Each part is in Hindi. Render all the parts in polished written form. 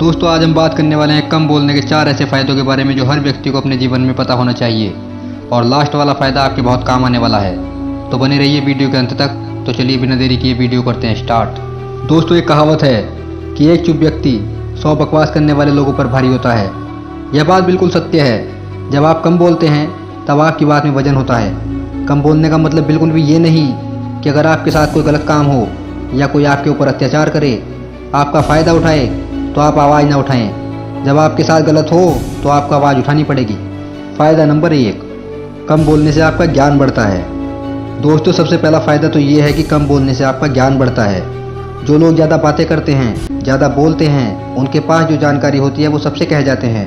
दोस्तों आज हम बात करने वाले हैं कम बोलने के 4 ऐसे फ़ायदों के बारे में जो हर व्यक्ति को अपने जीवन में पता होना चाहिए। और लास्ट वाला फ़ायदा आपके बहुत काम आने वाला है, तो बने रहिए वीडियो के अंत तक। तो चलिए बिना देरी किए वीडियो करते हैं स्टार्ट। दोस्तों एक कहावत है कि एक चुप व्यक्ति 100 बकवास करने वाले लोगों पर भारी होता है। यह बात बिल्कुल सत्य है। जब आप कम बोलते हैं तब आपकी बात में वजन होता है। कम बोलने का मतलब बिल्कुल भी ये नहीं कि अगर आपके साथ कोई गलत काम हो या कोई आपके ऊपर अत्याचार करे, आपका फ़ायदा उठाए तो आप आवाज़ ना उठाएं। जब आपके साथ गलत हो तो आपको आवाज़ उठानी पड़ेगी। फ़ायदा नंबर 1, कम बोलने से आपका ज्ञान बढ़ता है। दोस्तों सबसे पहला फ़ायदा तो ये है कि कम बोलने से आपका ज्ञान बढ़ता है। जो लोग ज़्यादा बातें करते हैं, ज़्यादा बोलते हैं, उनके पास जो जानकारी होती है वो सबसे कह जाते हैं,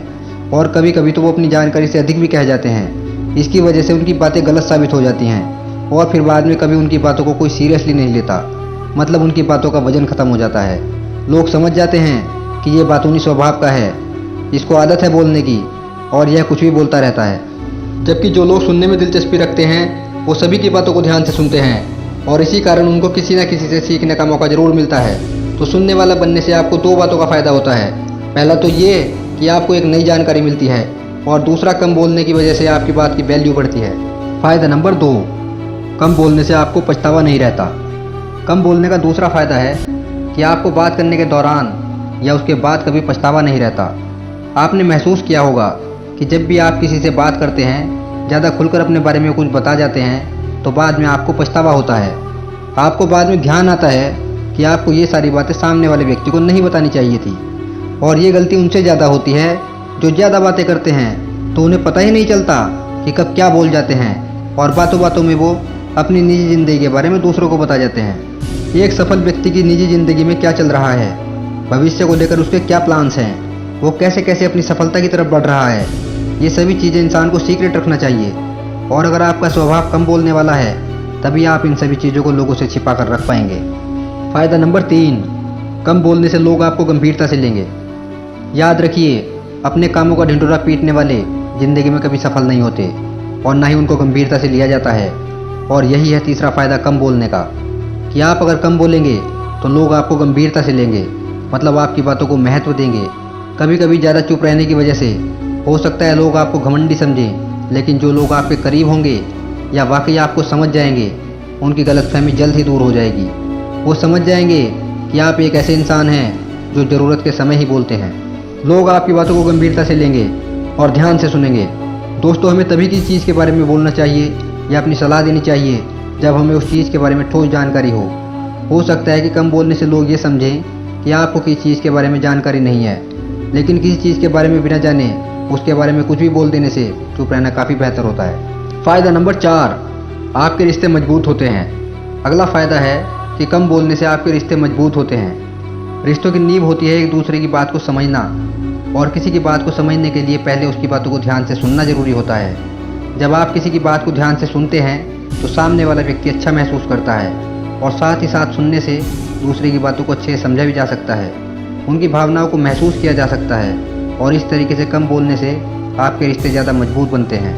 और कभी कभी तो वो अपनी जानकारी से अधिक भी कह जाते हैं। इसकी वजह से उनकी बातें गलत साबित हो जाती हैं और फिर बाद में कभी उनकी बातों को कोई सीरियसली नहीं लेता। मतलब उनकी बातों का वजन ख़त्म हो जाता है। लोग समझ जाते हैं कि ये बातूनी स्वभाव का है, इसको आदत है बोलने की, और यह कुछ भी बोलता रहता है। जबकि जो लोग सुनने में दिलचस्पी रखते हैं वो सभी की बातों को ध्यान से सुनते हैं, और इसी कारण उनको किसी न किसी से सीखने का मौका ज़रूर मिलता है। तो सुनने वाला बनने से आपको 2 बातों का फ़ायदा होता है। पहला तो ये कि आपको एक नई जानकारी मिलती है, और दूसरा कम बोलने की वजह से आपकी बात की वैल्यू बढ़ती है। फ़ायदा नंबर 2, कम बोलने से आपको पछतावा नहीं रहता। कम बोलने का दूसरा फ़ायदा है कि आपको बात करने के दौरान या उसके बाद कभी पछतावा नहीं रहता। आपने महसूस किया होगा कि जब भी आप किसी से बात करते हैं, ज़्यादा खुलकर अपने बारे में कुछ बता जाते हैं, तो बाद में आपको पछतावा होता है। आपको बाद में ध्यान आता है कि आपको ये सारी बातें सामने वाले व्यक्ति को नहीं बतानी चाहिए थी। और ये गलती उनसे ज़्यादा होती है जो ज़्यादा बातें करते हैं, तो उन्हें पता ही नहीं चलता कि कब क्या बोल जाते हैं, और बातों बातों में वो अपनी निजी ज़िंदगी के बारे में दूसरों को बता जाते हैं। एक सफल व्यक्ति की निजी ज़िंदगी में क्या चल रहा है, भविष्य को लेकर उसके क्या प्लान्स हैं, वो कैसे कैसे अपनी सफलता की तरफ बढ़ रहा है, ये सभी चीज़ें इंसान को सीक्रेट रखना चाहिए। और अगर आपका स्वभाव कम बोलने वाला है, तभी आप इन सभी चीज़ों को लोगों से छिपा कर रख पाएंगे। फ़ायदा नंबर 3, कम बोलने से लोग आपको गंभीरता से लेंगे। याद रखिए, अपने कामों का ढिंढोरा पीटने वाले ज़िंदगी में कभी सफल नहीं होते, और ना ही उनको गंभीरता से लिया जाता है। और यही है तीसरा फ़ायदा कम बोलने का, कि आप अगर कम बोलेंगे तो लोग आपको गंभीरता से लेंगे, मतलब आपकी बातों को महत्व देंगे। कभी कभी ज़्यादा चुप रहने की वजह से हो सकता है लोग आपको घमंडी समझें, लेकिन जो लोग आपके करीब होंगे या वाकई आपको समझ जाएंगे, उनकी गलतफहमी जल्द ही दूर हो जाएगी। वो समझ जाएंगे कि आप एक ऐसे इंसान हैं जो ज़रूरत के समय ही बोलते हैं। लोग आपकी बातों को गंभीरता से लेंगे और ध्यान से सुनेंगे। दोस्तों हमें तभी किसी चीज़ के बारे में बोलना चाहिए या अपनी सलाह देनी चाहिए जब हमें उस चीज़ के बारे में ठोस जानकारी हो। हो सकता है कि कम बोलने से लोग ये समझें कि आपको किसी चीज़ के बारे में जानकारी नहीं है, लेकिन किसी चीज़ के बारे में बिना जाने उसके बारे में कुछ भी बोल देने से चुप रहना काफ़ी बेहतर होता है। फ़ायदा नंबर 4, आपके रिश्ते मजबूत होते हैं। अगला फ़ायदा है कि कम बोलने से आपके रिश्ते मजबूत होते हैं। रिश्तों की नींव होती है एक दूसरे की बात को समझना, और किसी की बात को समझने के लिए पहले उसकी बातों को ध्यान से सुनना ज़रूरी होता है। जब आप किसी की बात को ध्यान से सुनते हैं तो सामने वाला व्यक्ति अच्छा महसूस करता है, और साथ ही साथ सुनने से दूसरे की बातों को अच्छे से समझा भी जा सकता है, उनकी भावनाओं को महसूस किया जा सकता है, और इस तरीके से कम बोलने से आपके रिश्ते ज़्यादा मजबूत बनते हैं।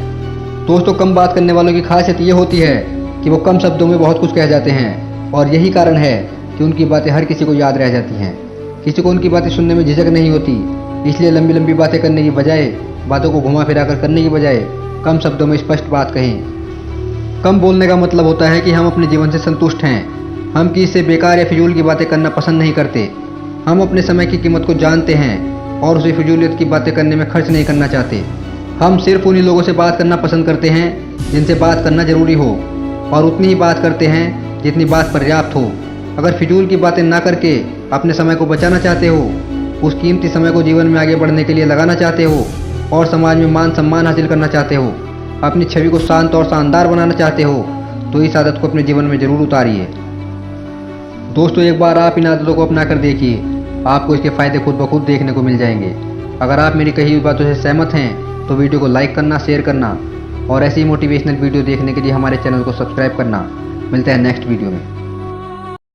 दोस्तों कम बात करने वालों की खासियत ये होती है कि वो कम शब्दों में बहुत कुछ कह जाते हैं, और यही कारण है कि उनकी बातें हर किसी को याद रह जाती हैं। किसी को उनकी बातें सुनने में झिझक नहीं होती, इसलिए लंबी लंबी बातें करने की बजाय, बातों को घुमा फिरा कर करने की बजाय कम शब्दों में स्पष्ट बात कहें। कम बोलने का मतलब होता है कि हम अपने जीवन से संतुष्ट हैं। हम किसी से बेकार या फिजूल की बातें करना पसंद नहीं करते। हम अपने समय की कीमत को जानते हैं और उसे फिजूलियत की बातें करने में खर्च नहीं करना चाहते। हम सिर्फ उन्हीं लोगों से बात करना पसंद करते हैं जिनसे बात करना ज़रूरी हो, और उतनी ही बात करते हैं जितनी बात पर्याप्त हो। अगर फिजूल की बातें ना करके अपने समय को बचाना चाहते हो, उस कीमती समय को जीवन में आगे बढ़ने के लिए लगाना चाहते हो, और समाज में मान सम्मान हासिल करना चाहते हो, अपनी छवि को शांत और शानदार बनाना चाहते हो, तो इस आदत को अपने जीवन में ज़रूर उतारिए। दोस्तों एक बार आप इन आदतों को अपना कर देखिए, आपको इसके फ़ायदे खुद ब खुद देखने को मिल जाएंगे। अगर आप मेरी कही हुई बातों से सहमत हैं तो वीडियो को लाइक करना, शेयर करना, और ऐसी मोटिवेशनल वीडियो देखने के लिए हमारे चैनल को सब्सक्राइब करना। मिलते हैं नेक्स्ट वीडियो में।